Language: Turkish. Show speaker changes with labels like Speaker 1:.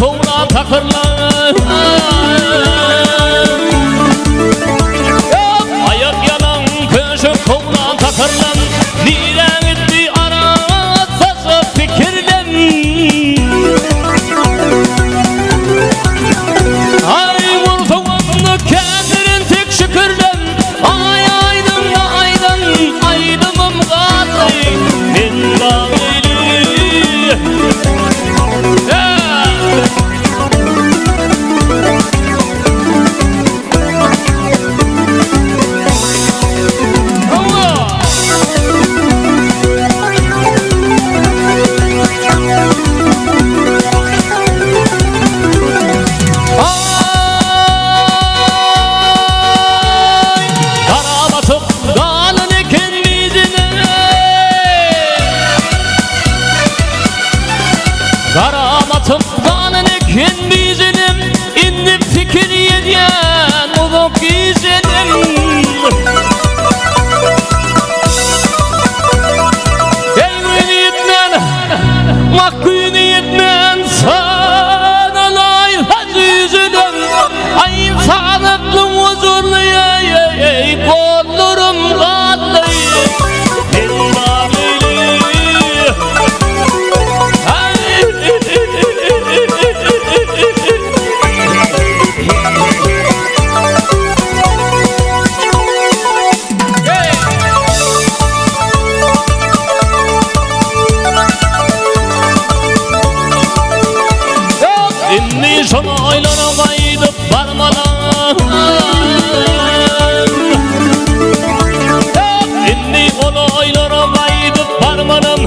Speaker 1: kovuna takırlar. Ayak yalan köşe kovuna takırlar. Nire gitti arasası fikirden. Ay vurduğunu kendirin tek şükürden. Ay aydın aydın aydınım kaldı. Ben dağılı. Karamatım kanın ekin bizinim. İndi fikir yediyen uzak izinim. Eylül yetmen, makkün yetmen. Sana laylaz yüzüden. Ay sağlıklı huzurlu ey kollarım kaldı. İnni son aylara baydıp varmadan. İnni on aylara baydıp varmadan.